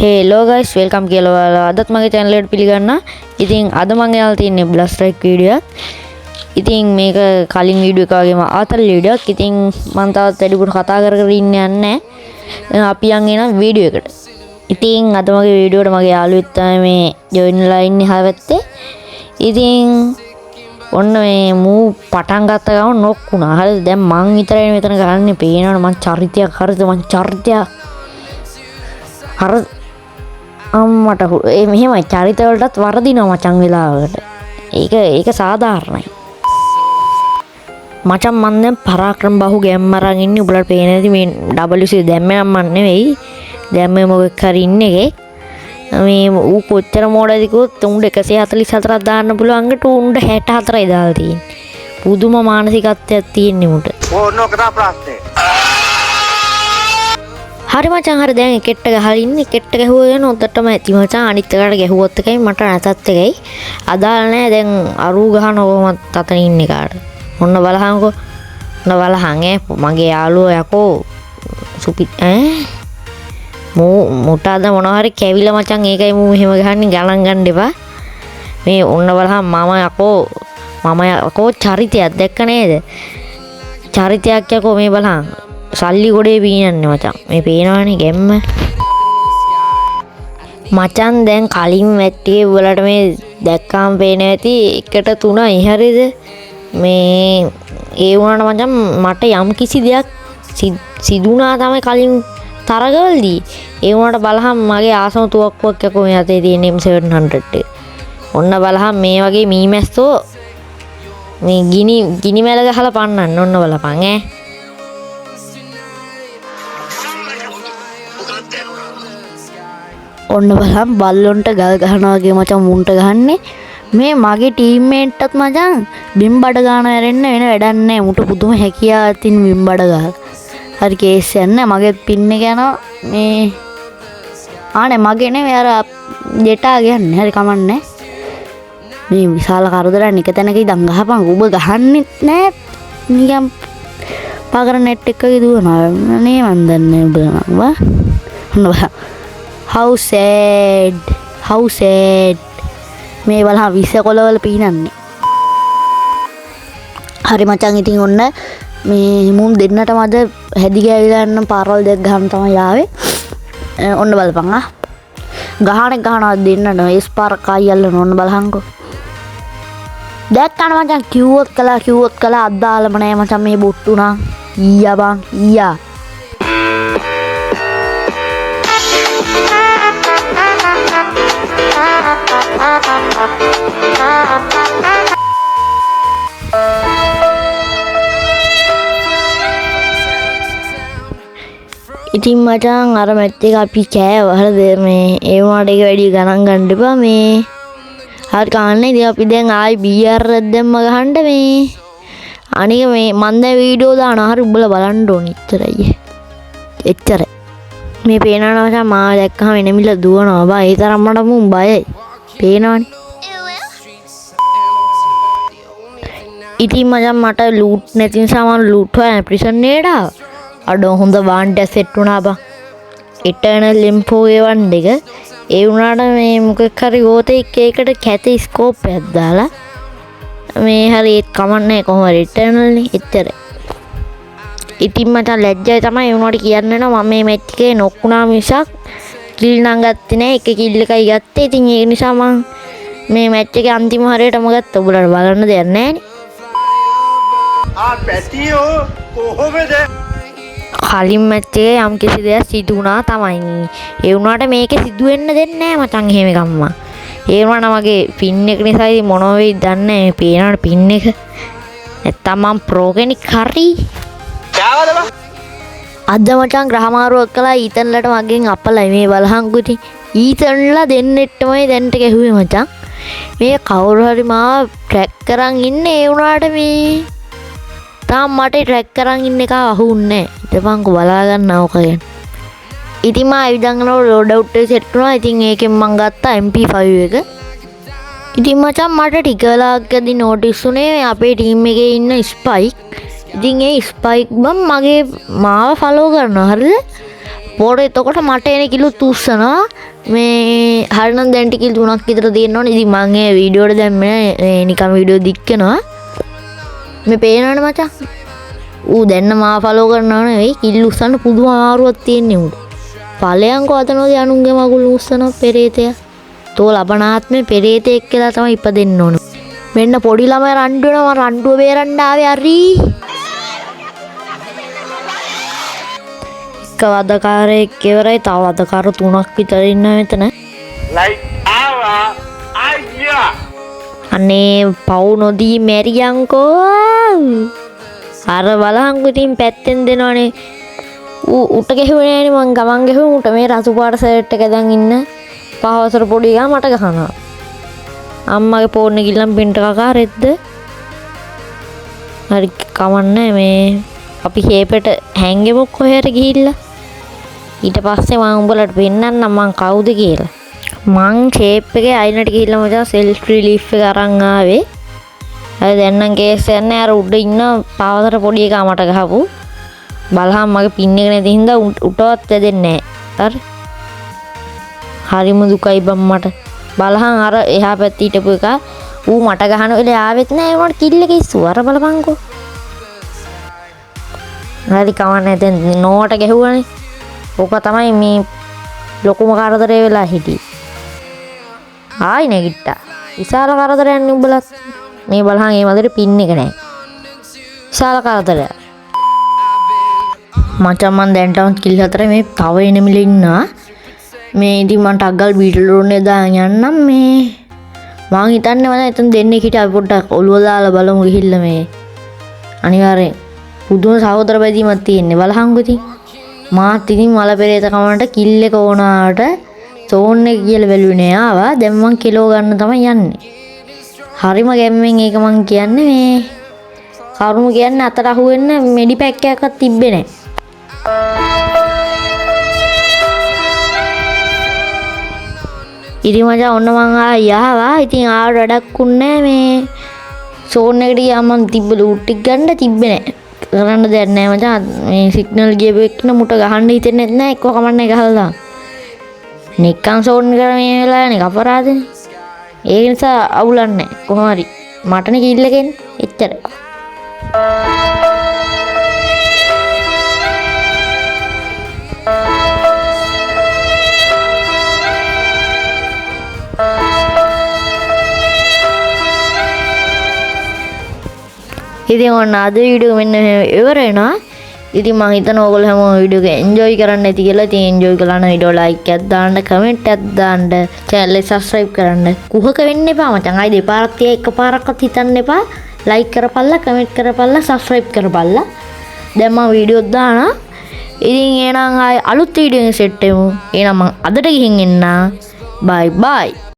hello guys, welcome කියලා ඔයාලා අදත් මගේ channel එකට පිළිගන්න. ඉතින් අද මම යාලා තින්නේ blast strike video එකක්. ඉතින් මේක කලින් වීඩියෝ එක වගේම ආතල් වීඩියෝ එකක්. ඉතින් මම තවත් වැඩිපුර කතා කර ඉන්නේ නැහැ. අපි යන් එන වීඩියෝ එකට. ඉතින් අද මගේ වීඩියෝ එකට මගේ යාළුවෙක් තමයි මේ join වෙලා ඉන්නේ හැවැත්තේ. ඉතින් ඔන්න මේ මූ පටන් ගත්ත ගමන් නොක් වුණා. හරිද? දැන් මං විතරයි මෙතන ගහන්නේ. පේනවනේ මං චරිතයක් හරිද? මං චරිතයක් හර අම්මට මෙහෙමයි චරිත වලටත් වරදිනවා මචං වෙලාවකට. ඒක සාධාරණයි. මචං මන් දැන් පරාක්‍රම බහු ගෑම් අරන් ඉන්නේ. උඹලට පේන්නේ නැති මේ WC දැම්මේ නම් මන් නෙවෙයි. දැම්මේ මොකක් හරි ඉන්නේ මේ ඌ කොච්චර මොඩද කිව්වොත් උණ්ඩ 144ක් දාන්න පුළුවන්කට උණ්ඩ 64යි දාලා තියෙන්නේ. පුදුම මානසිකත්වයක් තියෙන්නේ උට. ඕනෝ කතා ප්‍රශ්නේ. හරි මචං හරි දැන් එකෙට්ට ගහලා ඉන්නේ. එකෙට්ට ගැහුවා යන උඩටම ඇති මචං. අනිත් එකට ගැහුවොත් එකයි මට නැතත් එකයි අදාළ නැහැ. දැන් අරු ගහන කොහොමත් අතන ඉන්නේ කාට. ඔන්න බලහන්කෝ. ඔන්න බලහන් මගේ යාළුවා යකෝ සුපි මොටාද මොනවා හරි කැවිලා මචං. ඒකයි මම මෙහෙම ගහන්නේ. ගණන් ගන්න එපා. මේ ඔන්න බලහන් මම යකෝ චරිතයක් දැක්ක නේද? චරිතයක් යකෝ මේ බලහන්. සල්ලි ගොඩේ පීනන්නේ මචං. මේ පේනවනේ ගැම්ම. මචං දැන් කලින් වැට්ටියේ වලට මේ දැක්කාම පේන ඇති 1-3යි හරිද? මේ ඒ වුණාට මචං මට යම් කිසි දෙයක් සිදුනා තමයි කලින් තරගවලදී. ඒ වුණාට බලහම් මගේ ආසම තුවක්කුවක් යකෝ මේ අතේ තියෙන M700 එක. ඔන්න බලහම් මේ වගේ මීමැස්සෝ මේ ගිනි මැල ගහලා පන්නන්න. ඔන්න බලපන් ඔන්න බලම් බල්ලොන්ට ගල් ගහනවා වගේ මචං මුන්ට ගහන්නේ. මේ මගේ ටීම්මේට්ටත් මචං බිම් බඩ ගන්න ඇරෙන්න වෙන වැඩක් නැහැ. මුට පුදුම හැකියාවක් තියෙන බිම් බඩ ගහලා. හරි කේස් යන්න මගේ පින් එක යනවා මේ ආනේ මගේ නෙවෙයි අර දෙටා ගන්නේ. හරි කමන්නේ. මේ විශාල කරදරයක් එක තැනක ඉඳන් ගහපන්. ඔබ ගහන්නෙත් නැහැ. නිකන් පාගර net එක දුවනවා නේ. මන් දන්නේ ඔබ නංවා. ඔන්න බලන්න. How sad මේ බලහන් විස කොළවල පීනන්නේ. හරි මචං ඉතින් ඔන්න මේ මුම් දෙන්නටම අද හැදි ගෑවිලා යන පාරවල් දෙක ගහන්න තමයි ආවේ. ඔන්න බලපන් ගහනවා දෙන්නට ඒ ස්පාරක් ආයල්ලන. ඔන්න බලහන්කෝ. දැක්කන මචං කිව්වොත් කළා අද්දාලම නෑ මචං මේ බොට්ටු නා. ඊයා බං ඊයා. ඉතින් මචං අර මැට් එක අපි කෑවා. හරිද? මේ ඒ වුණාට ඒක වැඩි ගණන් ගන්න එපා. මේ හරි කන්නේ. ඉතින් අපි දැන් ආයි බීආර් එකක් දැම්ම ගහන්න මේ. අනික මේ මන් දැන් වීඩියෝ දානවා. හරි උඹලා බලන්න ඕනි. එච්චරයි. මේ පේනවා මචං මාව දැක්කම එනමිල දුවනවා බා. ඒ තරම් මට මුම් බයයි. පේනවනේ. ඉතින් මචං මට ලූට් නැති නිසා මම ලූට් හොයන ප්‍රිසන් එකට ආවා. අඩෝ හොඳ වාන්ඩ් සෙට් වුණා බං. ඉටර්නල් ලිම්පෝ ගෙවන්න එක. ඒ වුණාට මේ මොකක් හරි ගෝතේ එකට කැත ස්කෝප් එකක් දාලා මේ හරි ඒත් කමන්නේ කොහොම හරි ඉටර්නල් නේ. එච්චරයි. ඉතින් මට ලැජ්ජයි තමයි ඒ වුණාට කියන්න නෝ මම මේ මැච් එකේ නොක් වුණා මිසක් කිල් නම් ගත්තේ නෑ. එක කිල් එකයි ගත්තේ. ඉතින් ඒ නිසා මම මේ මැච් එකේ අන්තිම හරියටම ගත්තා. ඔයාලට බලන්න දෙයක් නෑනේ. පැටියෝ කොහොමද? කලින් මැච් එකේ යම් කිසි දෙයක් සිදු වුණා තමයි. ඒ වුණාට මේකේ සිදු වෙන්න දෙන්නේ නැහැ මචං එහෙම එකක්ම. ඒ වුණාට මගේ පින් එක නිසා ඉතින් මොනව වෙයිද දන්නේ නැහැ. මේ පේනවනේ පින් එක. නැත්තම් මම ප්‍රෝ කෙනෙක් හරි. යාවද බං? අද මචං ග්‍රහමාරුවක් කළා ඊතන්ලට මගෙන් අපලයි. මේ බලහන් කුටි ඊතන්ලා දෙන්නෙට්ටමයි දැන්ට ගැහුවේ මචං. මේ කවුරු හරි මාව ට්‍රැක් කරන් ඉන්නේ. ඒ වුණාට මේ තාම මට ට්‍රැක් කරන් ඉන්න එක අහුන්නේ නැහැ. ඉතපන්කෝ බලා ගන්න ඕක ගැන. ඉතින් මම ඉදන්ගනෝ ලෝඩ් අවුට් එක සෙට් වුණා. ඉතින් ඒකෙන් මම ගත්තා MP5 එක. ඉතින් මචං මට ටික වෙලාවකදී නෝටිස් උනේ අපේ ටීම් එකේ ඉන්න ස්පයික්. ඉතින් ඒ ස්පයික් බම් මගේ මාව ෆලෝ කරනවා. හරිද? පොර එතකොට මට එන කිලු තුස්සනවා මේ හරිනම් දැන් ටික 3ක් විතර තියෙනවනේ. ඉතින් මම ඒ වීඩියෝ එක දැම්මේ නිකන් වීඩියෝ දික් කරනවා. මේ පේනවනේ මචං. ඌ දැන්න මා ෆලෝ කරනවා නෙවෙයි කිල්ල උස්සන්න පුදුම අමාරුවක් තියෙන්නේ ඌට. ඵලයන්කෝ අතනෝදී අනුන්ගේ මගුල් උස්සන පෙරේතය. තෝ ලබනාත්මේ පෙරේතෙක් කියලා තමයි ඉපදෙන්න ඕන. මෙන්න පොඩි ළමයි රණ්ඩු වෙනවා රණ්ඩුව බේරන්න ආවේ හරි. එක වදකාරයෙක් ඉවරයි තව වදකාර 3ක් විතර ඉන්නවා මෙතන. लाइट आवा आया අනේ පව් නොදී මැරියන්කෝ. අර බලහන්කෝ ඉතින් පැත්තෙන් දෙනවනේ. ඌ උට ගැහුවේ නෑනේ මං ගමන් ගැහුවේ උට මේ රතු පාට සර්ට් එක දැන් ඉන්න පහවසර පොඩි ගා මට ගහනවා. අම්මගේ ෆෝන් එක ගිල්ලම් පින්ට කකා රෙද්ද. හරි කමන්නේ මේ අපි හේපෙට හැංගෙමු කොහෙට ගිහිල්ලා. ඊට පස්සේ මම උඹලට පෙන්නන්නම් මං කවුද කියලා. මං ෂේප් එකේ අයිනට ගිහිල්ලා මචං සෙල්ෆ් රිලීෆ් එක අරන් ආවේ. හරි දැන් නම් කේස් යන්නේ අර උඩ ඉන්න පහවසර පොඩි එකා මට ගහපු. බලහන් මගේ පින් එක නැති හින්දා උටවත් වැදෙන්නේ නැහැ. හරිම දුකයි බම් මට. බලහන් අර එහා පැත්තේ හිටපු එක ඌ මට ගහන වෙලේ ආවෙත් නැහැ උනට කිල්ල එක ඉස්සුව අර බලපංකෝ. හරි කවන්නේ දැන් නෝවට ගැහුවානේ. ඕක තමයි මේ ලොකුම කරදරේ වෙලා හිටියේ. ආයි නැගිට්ටා. විශාල කරදරයක් නේ උඹලත්. මේ බලහන් ඒ මදරේ පින් එක නැහැ. විශාල කරදරයක්. මචං මන් දැන් ටවුන් කිල් 4 මේ තව එනමිල ඉන්නවා. මේ ඉතින් මන්ට අග්ගල් බීටල් රෝඩ්නේ දාන් යන්නම් මේ මං හිතන්නේ මම එතන දෙන්නේ හිටිය අපි පොඩ්ඩක් ඔළුව දාලා බලමු ගිහිල්ලා මේ අනිවාර්යෙන් පුදුම සහෝදර බැදීමක් තියෙන්නේ බලහංගු ඉතින් මාත් ඉතින් මල පෙරේත කමකට කිල් එක ඕනාට සෝන් එක කියලා බැලුවේ නෑ ආවා දැන් මං කිලෝ ගන්න තමයි යන්නේ හරිම ගැම්මෙන් ඒක මං කියන්නේ මේ කරුණු කියන්නේ අතට අහුවෙන්න මෙඩි පැක් එකක්වත් තිබ්බේ නෑ ඉතින් මචං ඔන්න මං ආවා ඉතින් ආවට වැඩක් උන්නේ මේ සෝන් එකට ගියාම මං තිබ්බ ලූට් ටික ගන්න තිබ්බේ නෑ කරන්න දෙයක් නෑ මචං මේ සිග්නල් ගියපු එක්කන මුට ගහන්න හිතෙන්නේ නැහැ එක්ක කමන්නේ ගහලා දාන්න නිකන් සෝන් කරා මේ වෙලාවනේ අපරාධනේ ඒ නිසා අවුලන්නේ කොහොම හරි මටනේ කිල්ල ගෙන්නේ එච්චරයි ඉතින් ඔන්න අද වීඩියෝ මෙන්න ඉවර වෙනවා. ඉතින් මම හිතනවා ඔයගොල්ලෝ හැමෝම වීඩියෝ එක එන්ජොයි කරන්න ඇති කියලා. ඉතින් එන්ජොයි කළා නම් වීඩියෝ ලයික් එකක් දාන්න, කමෙන්ට් එකක් දාන්න, channel එක subscribe කරන්න. කුහක වෙන්න එපා මචං. ආයි දෙපාරක් තියා එකපාරක්වත් හිතන්න එපා. ලයික් කරපල්ලා, කමෙන්ට් කරපල්ලා, subscribe කරපල්ලා. දැන් මම වීඩියෝ දානවා. ඉතින් එහෙනම් ආයි අලුත් වීඩියෝ එකකින් සෙට් වෙමු. එහෙනම් මම අදට ගිහින් එන්න. bye bye.